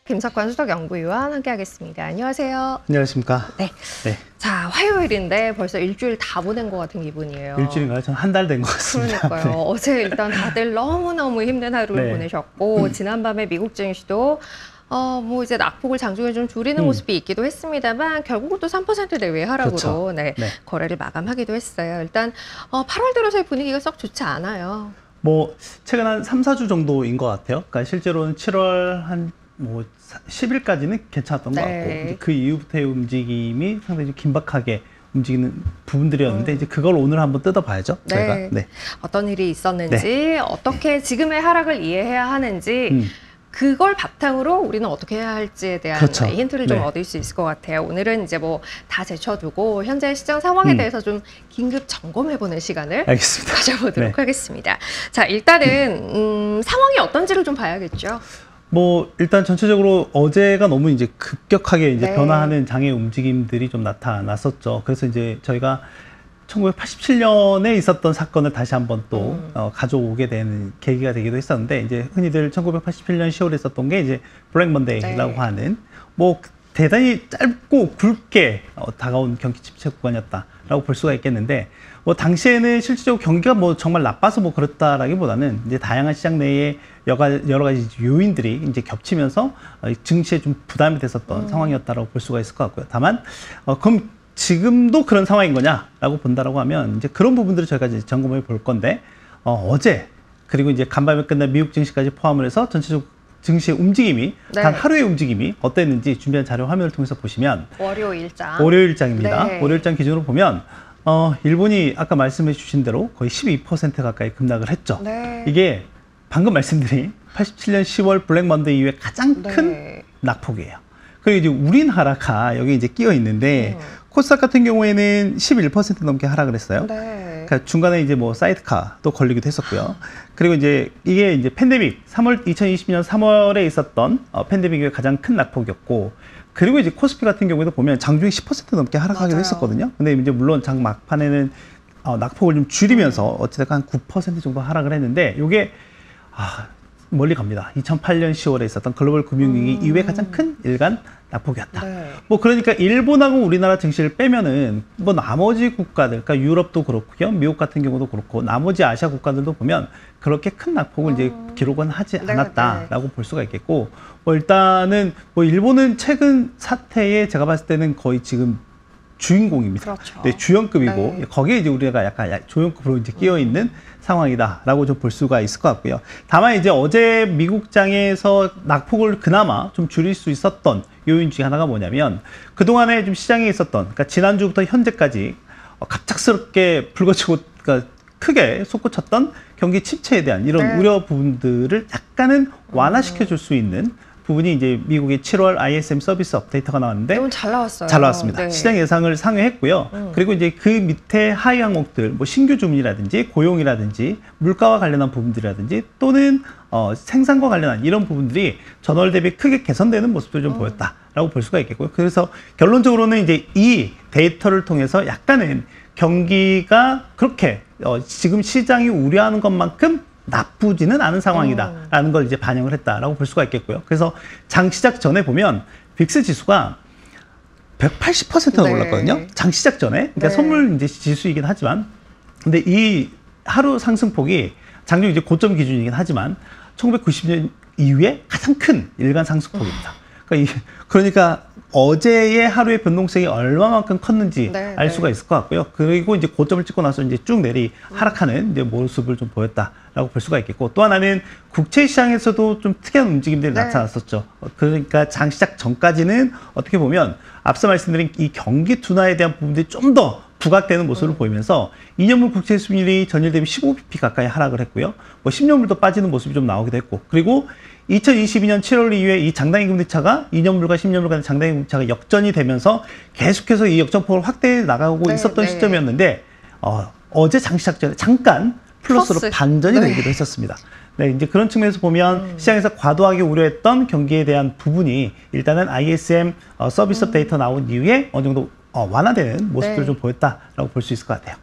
김석환 수석연구위원 함께하겠습니다. 안녕하세요. 안녕하십니까. 네. 네. 자, 화요일인데 벌써 일주일 다 보낸 것 같은 기분이에요. 일주일인가요? 저는 한 달 된 것 같습니다. 그러니까요. 네. 어제 일단 다들 너무너무 힘든 하루를 네. 보내셨고 지난밤에 미국 증시도 뭐 이제 낙폭을 장중에 좀 줄이는 모습이 있기도 했습니다만 결국은 또 3% 내외의 하락으로 그렇죠. 네, 네. 거래를 마감하기도 했어요. 일단 8월 들어서의 분위기가 썩 좋지 않아요. 뭐 최근 한 3, 4주 정도인 것 같아요. 그러니까 실제로는 7월 한 10일까지는 괜찮았던 것 네. 같고 그 이후부터의 움직임이 상당히 좀 긴박하게 움직이는 부분들이었는데 이제 그걸 오늘 한번 뜯어봐야죠. 저희가. 네. 네. 어떤 일이 있었는지 어떻게 지금의 하락을 이해해야 하는지 그걸 바탕으로 우리는 어떻게 해야 할지에 대한 그렇죠. 힌트를 좀 네. 얻을 수 있을 것 같아요. 오늘은 이제 뭐 다 제쳐두고 현재 시장 상황에 대해서 좀 긴급 점검해보는 시간을 알겠습니다. 가져보도록 네. 하겠습니다. 자, 일단은 상황이 어떤지를 좀 봐야겠죠. 뭐 일단 전체적으로 어제가 너무 이제 급격하게 이제 네. 변화하는 장의 움직임들이 좀 나타났었죠. 그래서 이제 저희가 1987년에 있었던 사건을 다시 한번 또 가져오게 되는 계기가 되기도 했었는데 이제 흔히들 1987년 10월에 있었던 게 이제 블랙 먼데이라고 네. 하는 뭐 대단히 짧고 굵게 다가온 경기 침체 구간이었다라고 볼 수가 있겠는데 뭐 당시에는 실질적으로 경기가 뭐 정말 나빠서 뭐 그렇다라기보다는 이제 다양한 시장 내에 여러 가지 요인들이 이제 겹치면서 증시에 좀 부담이 됐었던 상황이었다라고 볼 수가 있을 것 같고요. 다만 그럼 지금도 그런 상황인 거냐라고 본다라고 하면 이제 그런 부분들을 저희가 이제 점검해 볼 건데 어제 그리고 이제 간밤에 끝난 미국 증시까지 포함을 해서 전체적 증시의 움직임이 네. 단 하루의 움직임이 어땠는지 준비한 자료 화면을 통해서 보시면 월요일장. 월요일장입니다. 네. 월요일장 기준으로 보면 일본이 아까 말씀해 주신 대로 거의 12% 가까이 급락을 했죠. 네. 이게 방금 말씀드린 87년 10월 블랙 먼데이 이후에 가장 큰 네. 낙폭이에요. 그리고 이제 우리나라가 여기 이제 끼어 있는데 코스닥 같은 경우에는 11% 넘게 하락을 했어요. 네. 그러니까 중간에 이제 뭐 사이드카도 걸리기도 했었고요. 그리고 이제 이게 이제 팬데믹 2020년 3월에 있었던 팬데믹 이후에 가장 큰 낙폭이었고, 그리고 이제 코스피 같은 경우에도 보면 장중에 10% 넘게 하락하기도 맞아요. 했었거든요. 근데 이제 물론 장 막판에는 낙폭을 좀 줄이면서 어찌됐건 한 9% 정도 하락을 했는데, 이게 멀리 갑니다. 2008년 10월에 있었던 글로벌 금융위기 이후에 가장 큰 일간 낙폭이었다. 네. 뭐 그러니까 일본하고 우리나라 증시를 빼면은 뭐 나머지 국가들, 그러니까 유럽도 그렇고요, 미국 같은 경우도 그렇고 나머지 아시아 국가들도 보면 그렇게 큰 낙폭을 이제 기록은 하지 네, 않았다라고 볼 수가 있겠고, 뭐 일단은 뭐 일본은 최근 사태에 제가 봤을 때는 거의 지금 주인공입니다. 그렇죠. 네, 주연급이고 네. 거기에 이제 우리가 약간 조연급으로 이제 끼어 있는 상황이다라고 좀 볼 수가 있을 것 같고요. 다만 이제 어제 미국장에서 낙폭을 그나마 좀 줄일 수 있었던 요인 중에 하나가 뭐냐면, 그동안에 좀 시장에 있었던, 그러니까 지난주부터 현재까지 갑작스럽게 불거지고 그러니까 크게 솟구쳤던 경기 침체에 대한 이런 네. 우려 부분들을 약간은 완화시켜 줄 수 있는 부분이 이제 미국의 7월 ISM 서비스 업데이터가 나왔는데 이건 잘 나왔어요. 잘 나왔습니다. 네. 시장 예상을 상회했고요. 그리고 이제 그 밑에 하위 항목들, 뭐 신규 주문이라든지 고용이라든지 물가와 관련한 부분들이라든지 또는 생산과 관련한 이런 부분들이 전월 대비 크게 개선되는 모습도 좀 보였다라고 볼 수가 있겠고요. 그래서 결론적으로는 이제 이 데이터를 통해서 약간은 경기가 그렇게 지금 시장이 우려하는 것만큼 나쁘지는 않은 상황이다라는 걸 이제 반영을 했다라고 볼 수가 있겠고요. 그래서 장 시작 전에 보면 빅스 지수가 180%나 네. 올랐거든요. 장 시작 전에. 그러니까 네. 선물 이제 지수이긴 하지만, 근데 이 하루 상승폭이 장중 이제 고점 기준이긴 하지만 1990년 이후에 가장 큰 일간 상승폭입니다. 그러니까 어제의 하루의 변동성이 얼마만큼 컸는지 네, 알 네. 수가 있을 것 같고요. 그리고 이제 고점을 찍고 나서 이제 쭉 하락하는 이제 모습을 좀 보였다라고 볼 수가 있겠고, 또 하나는 국채 시장에서도 좀 특이한 움직임들이 네. 나타났었죠. 그러니까 장 시작 전까지는 어떻게 보면 앞서 말씀드린 이 경기 둔화에 대한 부분들이 좀 더 부각되는 모습을 보이면서 2년물 국채 수익률이 전일 대비 15bp 가까이 하락을 했고요. 뭐 10년물도 빠지는 모습이 좀 나오기도 했고, 그리고 2022년 7월 이후에 이 장단기 금리차가 2년물과 10년물 간의 장단기 금리차가 역전이 되면서 계속해서 이 역전폭을 확대해 나가고 네, 있었던 네. 시점이었는데 어제 장 시작 전에 잠깐 플러스로 플러스. 반전이 네. 되기도 했었습니다. 네, 이제 그런 측면에서 보면 시장에서 과도하게 우려했던 경기에 대한 부분이 일단은 ISM 서비스 데이터 나온 이후에 어느 정도 완화되는 모습들을 네. 좀 보였다라고 볼 수 있을 것 같아요.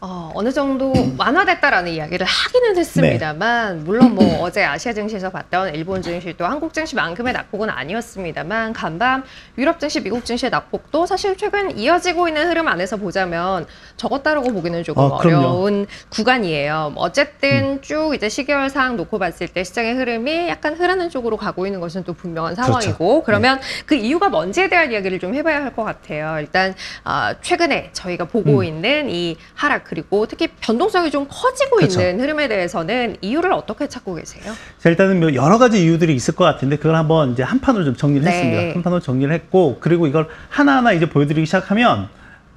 어느 정도 완화됐다라는 이야기를 하기는 했습니다만, 물론 뭐 어제 아시아 증시에서 봤던 일본 증시도 한국 증시만큼의 낙폭은 아니었습니다만, 간밤 유럽 증시, 미국 증시의 낙폭도 사실 최근 이어지고 있는 흐름 안에서 보자면 적었다라고 보기는 조금 어려운 구간이에요. 어쨌든 쭉 이제 시계열상 놓고 봤을 때 시장의 흐름이 약간 흐르는 쪽으로 가고 있는 것은 또 분명한 상황이고, 그러면 그 이유가 뭔지에 대한 이야기를 좀 해봐야 할 것 같아요. 일단 최근에 저희가 보고 있는 이 하락, 그리고 특히 변동성이 좀 커지고 있는 흐름에 대해서는 이유를 어떻게 찾고 계세요? 자, 일단은 뭐 여러 가지 이유들이 있을 것 같은데 그걸 한번 이제 한 판으로 좀 정리를 했습니다. 한 판으로 정리를 했고, 그리고 이걸 하나하나 이제 보여드리기 시작하면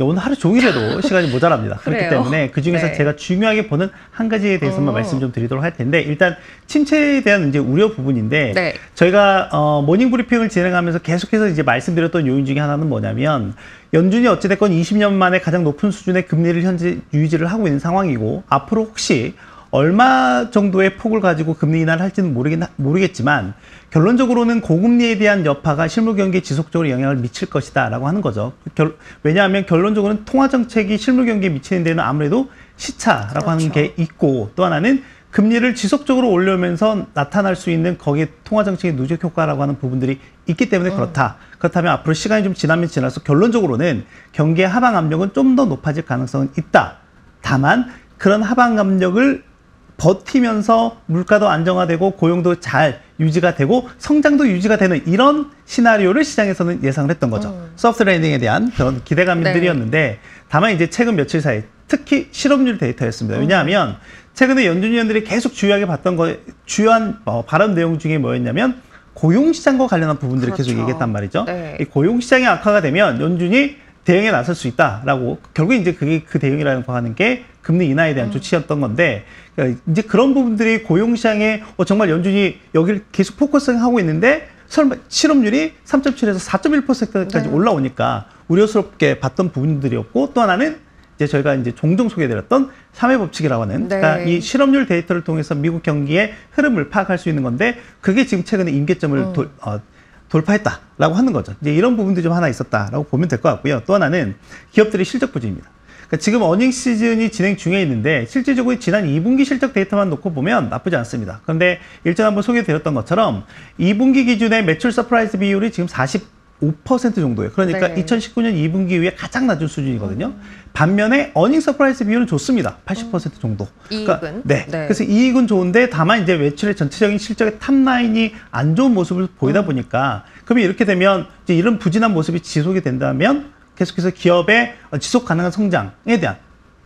오늘 하루 종일 해도 시간이 모자랍니다. 그렇기 때문에 그 중에서 제가 중요하게 보는 한 가지에 대해서만 말씀 좀 드리도록 할 텐데, 일단 침체에 대한 이제 우려 부분인데, 저희가 모닝 브리핑을 진행하면서 계속해서 이제 말씀드렸던 요인 중에 하나는 뭐냐면, 연준이 어찌됐건 20년 만에 가장 높은 수준의 금리를 현재 유지를 하고 있는 상황이고, 앞으로 혹시 얼마 정도의 폭을 가지고 금리 인하를 할지는 모르겠지만, 결론적으로는 고금리에 대한 여파가 실물 경기에 지속적으로 영향을 미칠 것이다 라고 하는 거죠. 왜냐하면 결론적으로는 통화정책이 실물 경기에 미치는 데는 아무래도 시차라고 하는 게 있고, 또 하나는 금리를 지속적으로 올려오면서 나타날 수 있는 거기에 통화정책의 누적 효과라고 하는 부분들이 있기 때문에 그렇다. 그렇다면 앞으로 시간이 좀 지나면 지날수록 결론적으로는 경기의 하방 압력은 좀 더 높아질 가능성은 있다. 다만 그런 하방 압력을 버티면서 물가도 안정화되고 고용도 잘 유지가 되고 성장도 유지가 되는 이런 시나리오를 시장에서는 예상을 했던 거죠. 소프트 랜딩에 대한 그런 기대감들이었는데, 다만 이제 최근 며칠 사이 특히 실업률 데이터였습니다. 왜냐하면 최근에 연준 위원들이 계속 주요하게 봤던 주요한 발언 내용 중에 뭐였냐면 고용시장과 관련한 부분들을 계속 얘기했단 말이죠. 이 고용시장이 악화가 되면 연준이 대응에 나설 수 있다라고, 결국 이제 그게 그 대응이라고 하는 게 금리 인하에 대한 조치였던 건데, 이제 그런 부분들이 고용시장에 정말 연준이 여기를 계속 포커싱하고 있는데 설마 실업률이 3.7에서 4.1%까지 올라오니까 우려스럽게 봤던 부분들이었고, 또 하나는 이제 저희가 이제 종종 소개해드렸던 3회 법칙이라고 하는, 그러니까 이 실업률 데이터를 통해서 미국 경기의 흐름을 파악할 수 있는 건데, 그게 지금 최근에 임계점을 돌파했다라고 하는 거죠. 이제 이런 부분들이 좀 하나 있었다라고 보면 될 것 같고요. 또 하나는 기업들의 실적 부진입니다. 그러니까 지금 어닝 시즌이 진행 중에 있는데 실질적으로 지난 2분기 실적 데이터만 놓고 보면 나쁘지 않습니다. 그런데 일전 한번 소개드렸던 것처럼 2분기 기준의 매출 서프라이즈 비율이 지금 45% 정도예요. 그러니까 2019년 2분기 이후에 가장 낮은 수준이거든요. 반면에 어닝 서프라이즈 비율은 좋습니다. 80% 정도. 이익은? 그러니까, 그래서 이익은 좋은데 다만 이제 매출의 전체적인 실적의 탑라인이 안 좋은 모습을 보이다 보니까, 그러면 이렇게 되면 이제 이런 부진한 모습이 지속이 된다면 계속해서 기업의 지속 가능한 성장에 대한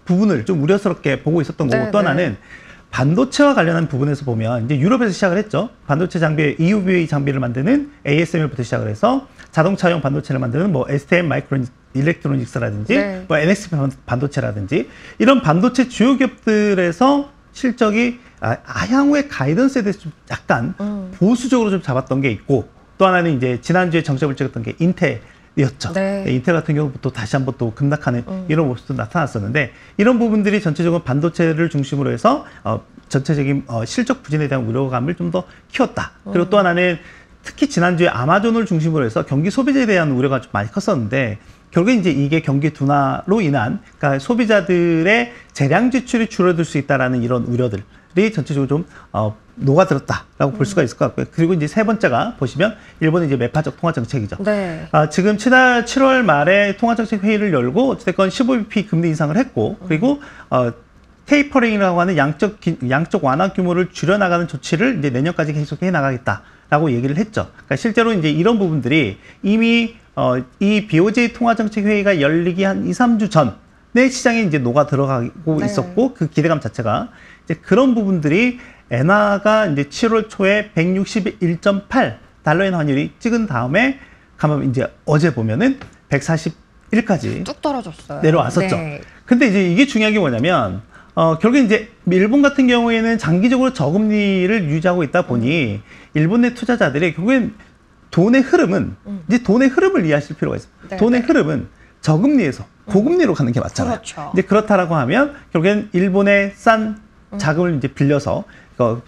부분을 좀 우려스럽게 보고 있었던 거고, 또 하나는 반도체와 관련한 부분에서 보면 이제 유럽에서 시작을 했죠. 반도체 장비, EUV 장비를 만드는 ASML부터 시작을 해서 자동차용 반도체를 만드는 뭐 STM 마이크로 일렉트로닉스라든지 뭐 NXP 반도체라든지 이런 반도체 주요 기업들에서 실적이 향후의 가이던스에 대해서 좀 약간 보수적으로 좀 잡았던 게 있고, 또 하나는 이제 지난주에 정점을 찍었던 게 인텔이었죠. 인텔 같은 경우도 다시 한번 또 급락하는 이런 모습도 나타났었는데, 이런 부분들이 전체적으로 반도체를 중심으로 해서 전체적인 실적 부진에 대한 우려감을 좀 더 키웠다. 그리고 또 하나는 특히 지난주에 아마존을 중심으로 해서 경기 소비자에 대한 우려가 좀 많이 컸었는데, 결국에 이제 이게 경기 둔화로 인한, 그러니까 소비자들의 재량 지출이 줄어들 수 있다라는 이런 우려들이 전체적으로 좀 녹아들었다라고 볼 수가 있을 것 같고요. 그리고 이제 세 번째가 보시면 일본의 이제 매파적 통화 정책이죠. 지금 7월 말에 통화 정책 회의를 열고 어쨌든 15bp 금리 인상을 했고, 그리고 테이퍼링이라고 하는 양적 완화 규모를 줄여나가는 조치를 이제 내년까지 계속해 나가겠다라고 얘기를 했죠. 그러니까 실제로 이제 이런 부분들이 이미 이 BOJ 통화정책 회의가 열리기 한 2, 3주 전에 시장에 이제 녹아 들어가고 있었고, 그 기대감 자체가 이제 그런 부분들이 엔화가 이제 7월 초에 161.8달러의 환율이 찍은 다음에 가면 이제 어제 보면은 141까지 뚝 떨어졌어요. 내려왔었죠. 근데 이제 이게 중요한 게 뭐냐면 결국에 이제 일본 같은 경우에는 장기적으로 저금리를 유지하고 있다 보니 일본 내 투자자들이 결국엔 돈의 흐름은 이제 돈의 흐름을 이해하실 필요가 있습니다. 돈의 흐름은 저금리에서 고금리로 가는 게 맞잖아요. 이제 그렇다라고 하면 결국엔 일본의 싼 자금을 이제 빌려서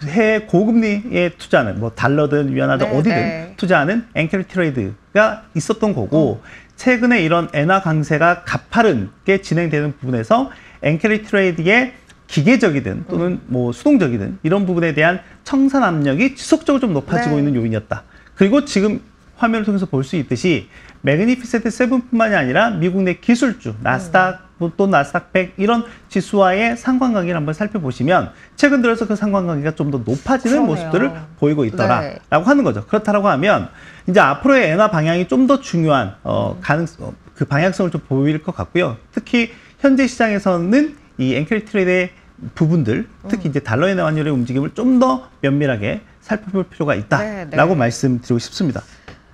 해외 고금리에 투자하는 뭐 달러든 위안화든 어디든 투자하는 앵커리 트레이드가 있었던 거고, 최근에 이런 엔화 강세가 가파르게 진행되는 부분에서 엔캐리 트레이드의 기계적이든 또는 뭐 수동적이든 이런 부분에 대한 청산 압력이 지속적으로 좀 높아지고 네. 있는 요인이었다. 그리고 지금 화면을 통해서 볼 수 있듯이 매그니피센트 7뿐만이 아니라 미국 내 기술주, 나스닥 또 나스닥 100 이런 지수와의 상관관계를 한번 살펴보시면 최근 들어서 그 상관관계가 좀 더 높아지는 그러네요. 모습들을 보이고 있더라라고 네. 하는 거죠. 그렇다라고 하면 이제 앞으로의 엔화 방향이 좀 더 중요한 가능성, 그 방향성을 좀 보일 것 같고요. 특히 현재 시장에서는 이 엔캐리 트레이드의 부분들, 특히 이제 달러 엔화 환율의 움직임을 좀 더 면밀하게 살펴볼 필요가 있다라고 말씀드리고 싶습니다.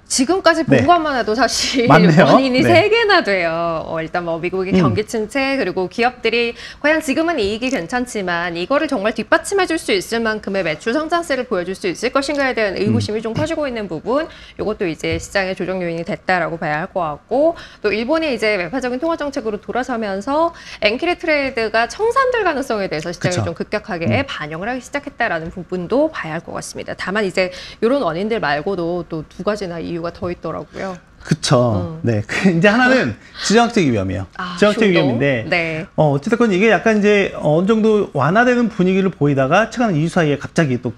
지금까지 본 네. 것만 해도 사실 맞네요. 원인이 네. 3개나 돼요. 일단 뭐 미국의 경기 침체 그리고 기업들이 과연 지금은 이익이 괜찮지만 이거를 정말 뒷받침해 줄 수 있을 만큼의 매출 성장세를 보여줄 수 있을 것인가에 대한 의구심이 좀 커지고 있는 부분 이것도 이제 시장의 조정 요인이 됐다라고 봐야 할 것 같고 또 일본이 이제 매파적인 통화 정책으로 돌아서면서 엔캐리 트레이드가 청산될 가능성에 대해서 시장이 그쵸. 좀 급격하게 반영을 하기 시작했다라는 부분도 봐야 할 것 같습니다. 다만 이제 이런 원인들 말고도 또 2가지나 이유가 더 있더라고요. 그쵸. 네. 이제 하나는 지정학적 위험이에요. 지정학적 중동? 위험인데, 네. 어쨌든 이게 약간 이제 어느 정도 완화되는 분위기를 보이다가 최근 2주 사이에 갑자기 또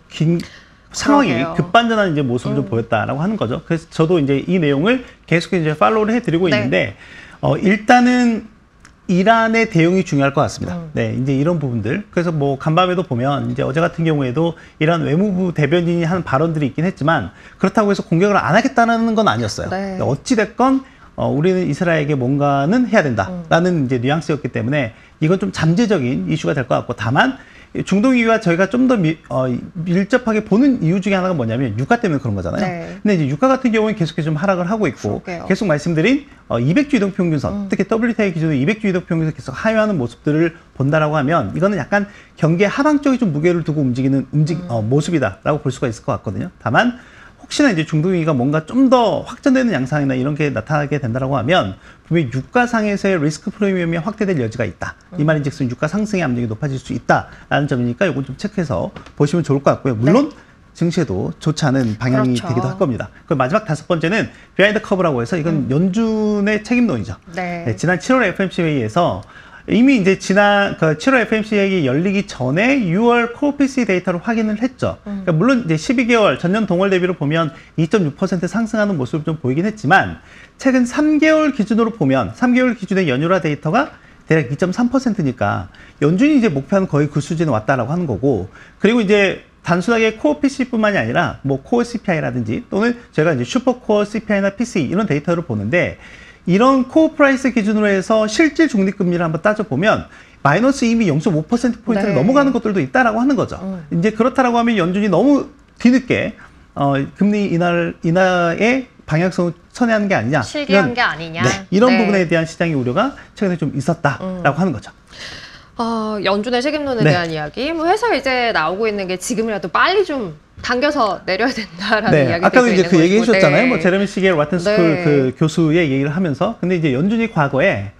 상황이 그러게요. 급반전하는 이제 모습을 좀 보였다라고 하는 거죠. 그래서 저도 이제 이 내용을 계속 이제 팔로우를 해드리고 네. 있는데, 일단은 이란의 대응이 중요할 것 같습니다. 네, 이제 이런 부분들. 그래서 뭐 간밤에도 보면 이제 어제 같은 경우에도 이란 외무부 대변인이 한 발언들이 있긴 했지만 그렇다고 해서 공격을 안 하겠다는 건 아니었어요. 네. 어찌 됐건 우리는 이스라엘에게 뭔가는 해야 된다라는 이제 뉘앙스였기 때문에 이건 좀 잠재적인 이슈가 될 것 같고 다만 중동 이유와 저희가 좀 더 밀접하게 보는 이유 중에 하나가 뭐냐면 유가 때문에 그런 거잖아요. 네. 근데 이제 유가가 같은 경우는 계속해서 좀 하락을 하고 있고 그러게요. 계속 말씀드린 200주 이동 평균선, 특히 WTI 기준으로 200주 이동 평균선 계속 하회하는 모습들을 본다라고 하면 이거는 약간 경계 하방 쪽에 좀 무게를 두고 움직이는 모습이다라고 볼 수가 있을 것 같거든요. 다만 혹시나 이제 중동 위기가 뭔가 좀 더 확전되는 양상이나 이런 게 나타나게 된다라고 하면 분명히 유가상에서의 리스크 프리미엄이 확대될 여지가 있다. 이 말인즉슨 유가 상승의 압력이 높아질 수 있다라는 점이니까 이건 좀 체크해서 보시면 좋을 것 같고요. 물론 증시에도 좋지 않은 방향이 그렇죠. 되기도 할 겁니다. 그 마지막 5번째는 비하인드 커브라고 해서 이건 연준의 책임론이죠. 네. 지난 7월 FMC 회의에서 이미 이제 지난 7월 FMC 회의 열리기 전에 6월 코어 PCE 데이터를 확인을 했죠. 그러니까 물론 이제 12개월 전년 동월 대비로 보면 2.6% 상승하는 모습을 좀 보이긴 했지만 최근 3개월 기준으로 보면 3개월 기준의 연율화 데이터가 대략 2.3%니까 연준이 이제 목표하는 거의 그 수준에 왔다라고 하는 거고 그리고 이제 단순하게 코어 PC뿐만이 아니라 뭐 코어 CPI라든지 또는 저희가 이제 슈퍼코어 CPI나 PCE 이런 데이터를 보는데 이런 코어 프라이스 기준으로 해서 실질 중립금리를 한번 따져보면 마이너스 이미 0.5%포인트를 넘어가는 것들도 있다라고 하는 거죠. 이제 그렇다라고 하면 연준이 너무 뒤늦게 금리 인하의 방향성을 선회하는 게 아니냐. 실기한 게 아니냐. 이런 부분에 대한 시장의 우려가 최근에 좀 있었다라고 하는 거죠. 연준의 책임론에 대한 이야기. 뭐 회사 이제 나오고 있는 게 지금이라도 빨리 좀 당겨서 내려야 된다라는 이야기도 아까도 이제 그 얘기 해주셨잖아요. 뭐 제레미 시겔 와튼 스쿨 그 교수의 얘기를 하면서 근데 이제 연준이 과거에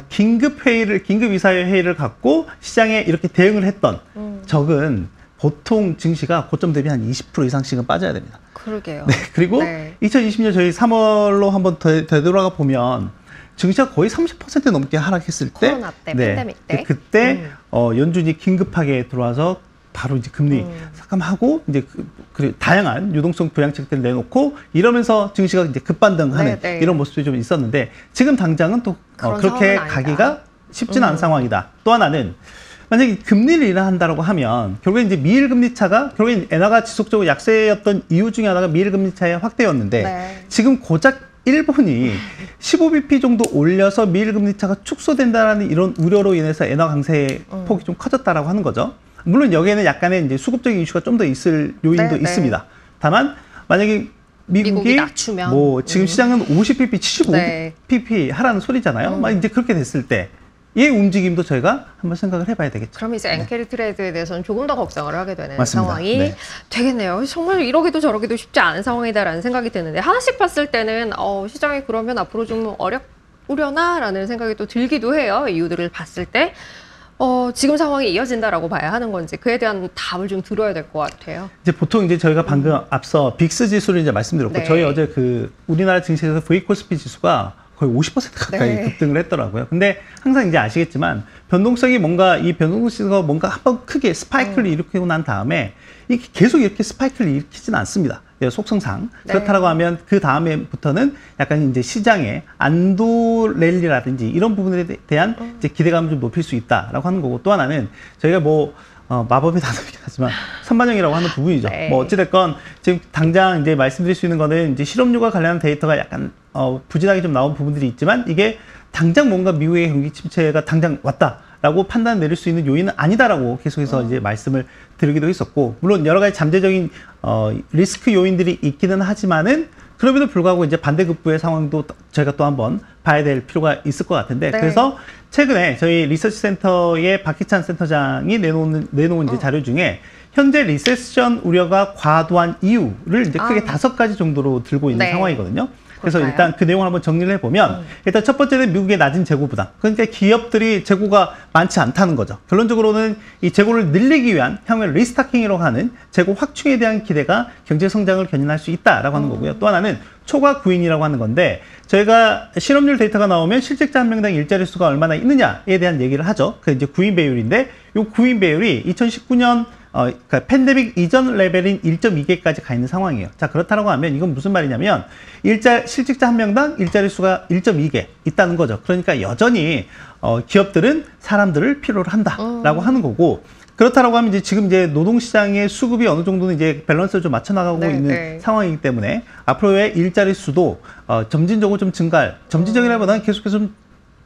긴급 이사회 회의를 갖고 시장에 이렇게 대응을 했던 적은 보통 증시가 고점 대비 한 20% 이상씩은 빠져야 됩니다. 그러게요. 네, 그리고 2020년 저희 3월로 한번 되돌아가 보면 증시가 거의 30% 넘게 하락했을 때, 코로나 때, 팬데믹 때, 그때 연준이 긴급하게 들어와서 바로 이제 금리 삭감하고 이제 그 다양한 유동성 부양책들을 내놓고 이러면서 증시가 이제 급반등하는 이런 모습이 좀 있었는데 지금 당장은 또 그렇게 가기가 쉽지는 않은 상황이다. 또 하나는 만약에 금리를 인하한다라고 하면 결국에 이제 미일 금리 차가 결국에 엔화가 지속적으로 약세였던 이유 중에 하나가 미일 금리 차의 확대였는데 지금 고작 일본이 15bp 정도 올려서 미일 금리 차가 축소된다라는 이런 우려로 인해서 엔화 강세 폭이 좀 커졌다라고 하는 거죠. 물론 여기에는 약간의 이제 수급적인 이슈가 좀 더 있을 요인도 있습니다. 다만 만약에 미국이 낮추면 뭐 지금 시장은 50bp, 75bp 하라는 소리잖아요. 막 이제 그렇게 됐을 때 이 움직임도 저희가 한번 생각을 해봐야 되겠죠. 그럼 이제 엔캐리 트레이드에 대해서는 조금 더 걱정을 하게 되는 맞습니다. 상황이 되겠네요. 정말 이러기도 저러기도 쉽지 않은 상황이다라는 생각이 드는데 하나씩 봤을 때는 시장이 그러면 앞으로 좀 어렵으려나라는 생각이 또 들기도 해요. 이유들을 봤을 때. 지금 상황이 이어진다라고 봐야 하는 건지 그에 대한 답을 좀 들어야 될 것 같아요. 이제 보통 이제 저희가 방금 앞서 빅스 지수를 이제 말씀드렸고 네. 저희 어제 그 우리나라 증시에서 V-코스피 지수가 거의 50% 가까이 네. 급등을 했더라고요. 근데 항상 이제 아시겠지만 변동성이 뭔가 이 변동성이 뭔가 한번 크게 스파이크를 일으키고 난 다음에 이게 계속 이렇게 스파이크를 일으키지는 않습니다. 속성상. 네. 그렇다라고 하면 그 다음에부터는 약간 이제 시장의 안도 랠리라든지 이런 부분에 대한 이제 기대감을 좀 높일 수 있다라고 하는 거고 또 하나는 저희가 마법의 단어이긴 하지만 선반영이라고 하는 부분이죠. 네. 뭐 어찌됐건 지금 당장 이제 말씀드릴 수 있는 거는 이제 실업률과 관련한 데이터가 약간 부진하게 좀 나온 부분들이 있지만 이게 당장 뭔가 미국의 경기 침체가 당장 왔다라고 판단 내릴 수 있는 요인은 아니다라고 계속해서 이제 말씀을 드리기도 했었고 물론 여러 가지 잠재적인 리스크 요인들이 있기는 하지만은 그럼에도 불구하고 이제 반대급부의 상황도 저희가 또 한번 봐야 될 필요가 있을 것 같은데 네. 그래서 최근에 저희 리서치 센터의 박희찬 센터장이 내놓은 이제 자료 중에 현재 리세션 우려가 과도한 이유를 이제 크게 5가지 정도로 들고 있는 네. 상황이거든요. 그래서 볼까요? 일단 그 내용을 한번 정리를 해보면 일단 첫 번째는 미국의 낮은 재고 부담. 그러니까 기업들이 재고가 많지 않다는 거죠. 결론적으로는 이 재고를 늘리기 위한 향후에 리스타킹이라고 하는 재고 확충에 대한 기대가 경제 성장을 견인할 수 있다라고 하는 거고요. 또 하나는 초과 구인이라고 하는 건데 저희가 실업률 데이터가 나오면 실직자 한 명당 일자리 수가 얼마나 있느냐에 대한 얘기를 하죠. 그 이제 구인 배율인데 이 구인 배율이 2019년 그러니까 팬데믹 이전 레벨인 1.2개까지 가 있는 상황이에요. 자, 그렇다고 하면 이건 무슨 말이냐면 실직자 한 명당 일자리 수가 1.2개 있다는 거죠. 그러니까 여전히 기업들은 사람들을 필요로 한다라고 하는 거고 그렇다고 하면 이제 지금 이제 노동시장의 수급이 어느 정도는 이제 밸런스를 좀 맞춰 나가고 있는 상황이기 때문에 앞으로의 일자리 수도 점진적으로 좀 점진적이라기보다는 계속해서 좀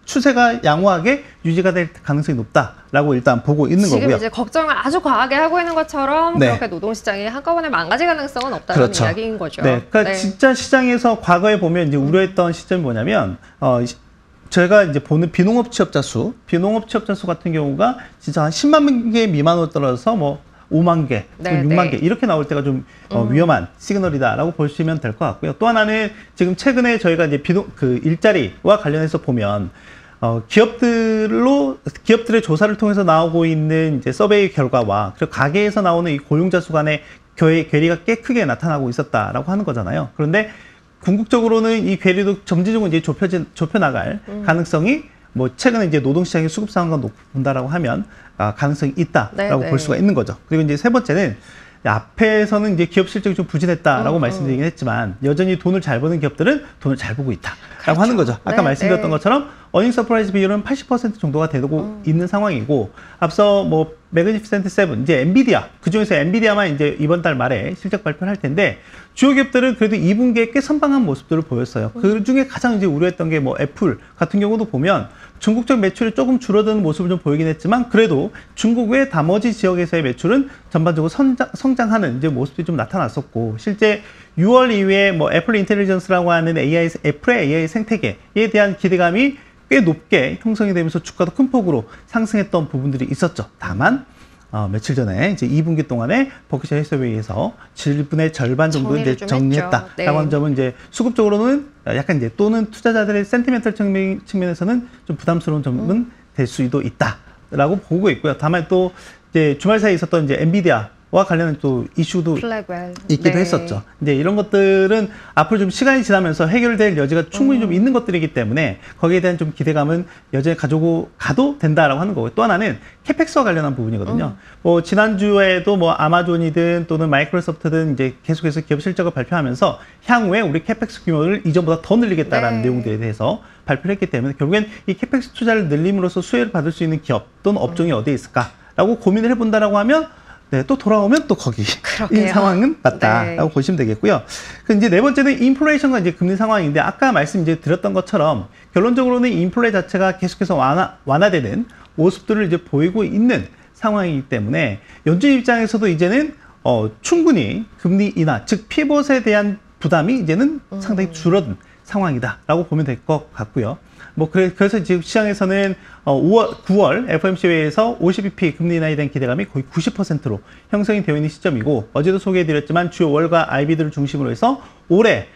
추세가 양호하게 유지가 될 가능성이 높다라고 일단 보고 있는 지금 거고요. 이제 걱정을 아주 과하게 하고 있는 것처럼 네. 그렇게 노동시장이 한꺼번에 망가질 가능성은 없다는 그렇죠. 이야기인 거죠. 네, 그러니까 진짜 시장에서 과거에 보면 이제 우려했던 시점이 뭐냐면 저희가 이제 보는 비농업 취업자 수 같은 경우가 진짜 한 10만 개 미만으로 떨어져서 뭐 5만 개, 네, 6만 개 이렇게 나올 때가 좀 위험한 시그널이다라고 보시면 될 것 같고요. 또 하나는 지금 최근에 저희가 이제 일자리와 관련해서 보면 기업들의 조사를 통해서 나오고 있는 이제 서베이 결과와 그리고 가계에서 나오는 이 고용자 수 간의 괴리가 꽤 크게 나타나고 있었다라고 하는 거잖아요. 그런데 궁극적으로는 이 괴리도 점진적으로 이제 좁혀 나갈 가능성이 뭐 최근에 이제 노동시장의 수급 상황과 본다라고 하면 가능성이 있다라고 볼 수가 있는 거죠. 그리고 이제 세 번째는 앞에서는 이제 기업 실적이 좀 부진했다라고 말씀드리긴 했지만 여전히 돈을 잘 버는 기업들은 돈을 잘 보고 있다라고 하는 거죠. 아까 말씀드렸던 것처럼 어닝 서프라이즈 비율은 80% 정도가 되고 있는 상황이고 앞서 뭐 매그니피센트 세븐 이제 엔비디아 그중에서 엔비디아만 이제 이번 달 말에 실적 발표를 할 텐데 주요 기업들은 그래도 2분기에 꽤 선방한 모습들을 보였어요. 그 중에 가장 이제 우려했던 게 뭐 애플 같은 경우도 보면 중국적 매출이 조금 줄어드는 모습을 좀 보이긴 했지만 그래도 중국 외 나머지 지역에서의 매출은 전반적으로 성장하는 이제 모습이 좀 나타났었고 실제 6월 이후에 뭐 애플 인텔리전스라고 하는 애플의 AI 생태계에 대한 기대감이 꽤 높게 형성이 되면서 주가도 큰 폭으로 상승했던 부분들이 있었죠. 다만 며칠 전에 이제 2분기 동안에 버크셔 해서웨이에서 지분의 절반 정도 이제 정리했다라고 하는 점은 이제 수급적으로는 약간 이제 또는 투자자들의 센티멘털 측면에서는 좀 부담스러운 점은 될 수도 있다라고 보고 있고요. 다만 또 이제 주말 사이에 있었던 이제 엔비디아와 관련된 또 이슈도 있기도 했었죠. 이제 이런 것들은 앞으로 좀 시간이 지나면서 해결될 여지가 충분히 좀 있는 것들이기 때문에 거기에 대한 좀 기대감은 여전히 가지고 가도 된다라고 하는 거고요. 또 하나는 캐펙스와 관련한 부분이거든요. 뭐 지난주에도 뭐 아마존이든 또는 마이크로소프트든 이제 계속해서 기업 실적을 발표하면서 향후에 우리 캐펙스 규모를 이전보다 더 늘리겠다라는 내용들에 대해서 발표를 했기 때문에 결국엔 이 캐펙스 투자를 늘림으로써 수혜를 받을 수 있는 기업 또는 업종이 어디에 있을까라고 고민을 해본다라고 하면 네, 또 돌아오면 또 거기인 상황은 맞다라고 보시면 되겠고요. 그 이제 네 번째는 인플레이션과 이제 금리 상황인데 아까 말씀 이제 드렸던 것처럼 결론적으로는 인플레 자체가 계속해서 완화되는 모습들을 이제 보이고 있는 상황이기 때문에 연준 입장에서도 이제는 충분히 금리 인하, 즉 피봇에 대한 부담이 이제는 상당히 줄어든 상황이다라고 보면 될 것 같고요. 뭐 그래서 지금 시장에서는 9월 FOMC 회의에서 50bp 금리 인하에 대한 기대감이 거의 90%로 형성이 되어 있는 시점이고 어제도 소개해드렸지만 주요 월가 IB들을 중심으로 해서 올해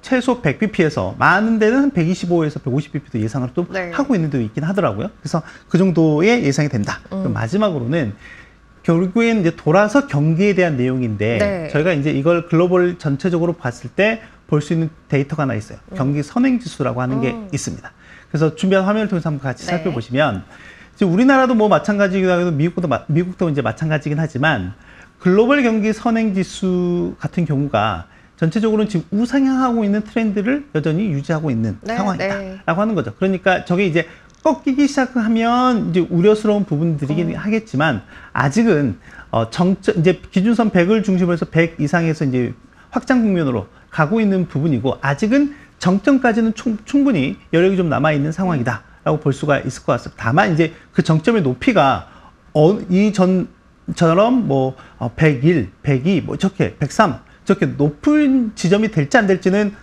최소 100bp에서 많은 데는 한 125에서 150bp도 예상을 또 네. 하고 있는 데도 있긴 하더라고요. 그래서 그 정도의 예상이 된다. 그럼 마지막으로는 결국엔 이제 돌아서 경기에 대한 내용인데 네. 저희가 이제 이걸 글로벌 전체적으로 봤을 때 볼 수 있는 데이터가 하나 있어요. 경기 선행지수라고 하는 게 있습니다. 그래서 준비한 화면을 통해서 한번 같이 네. 살펴보시면 이제 우리나라도 뭐 마찬가지기도 하고 미국도 이제 마찬가지긴 하지만 글로벌 경기 선행지수 같은 경우가 전체적으로는 지금 우상향하고 있는 트렌드를 여전히 유지하고 있는 네, 상황이다라고 네. 하는 거죠. 그러니까 저게 이제 꺾이기 시작하면 이제 우려스러운 부분들이긴 하겠지만 아직은 이제 기준선 100을 중심으로 해서 100 이상에서 이제 확장 국면으로 가고 있는 부분이고 아직은 정점까지는 충분히 여력이 좀 남아 있는 상황이다라고 볼 수가 있을 것 같습니다. 다만 이제 그 정점의 높이가 이전처럼 뭐 101, 102, 뭐 저렇게 103 저렇게 높은 지점이 될지 안 될지는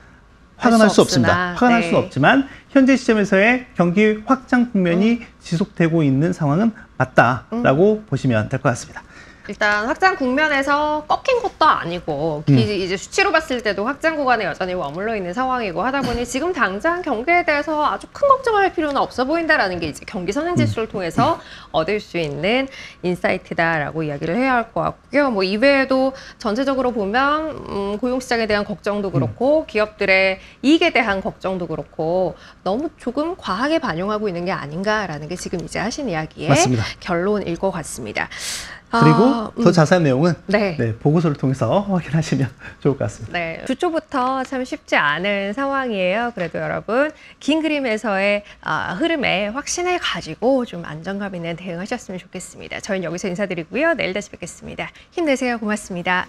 확언할 수 없습니다. 확언할 네. 수는 없지만 현재 시점에서의 경기 확장 국면이 지속되고 있는 상황은 맞다라고 보시면 될 것 같습니다. 일단 확장 국면에서 꺾인 것도 아니고 이제 수치로 봤을 때도 확장 구간에 여전히 머물러 있는 상황이고 하다 보니 지금 당장 경기에 대해서 아주 큰 걱정할 필요는 없어 보인다라는 게 이제 경기 선행지수를 통해서 얻을 수 있는 인사이트다라고 이야기를 해야 할 것 같고요. 뭐 이외에도 전체적으로 보면 고용시장에 대한 걱정도 그렇고 기업들의 이익에 대한 걱정도 그렇고 너무 조금 과하게 반영하고 있는 게 아닌가라는 게 지금 이제 하신 이야기의 맞습니다. 결론일 것 같습니다. 그리고 더 자세한 내용은 네. 보고서를 통해서 확인하시면 좋을 것 같습니다. 네, 주초부터 참 쉽지 않은 상황이에요. 그래도 여러분 긴 그림에서의 흐름에 확신을 가지고 좀 안정감 있는 대응하셨으면 좋겠습니다. 저희는 여기서 인사드리고요. 내일 다시 뵙겠습니다. 힘내세요. 고맙습니다.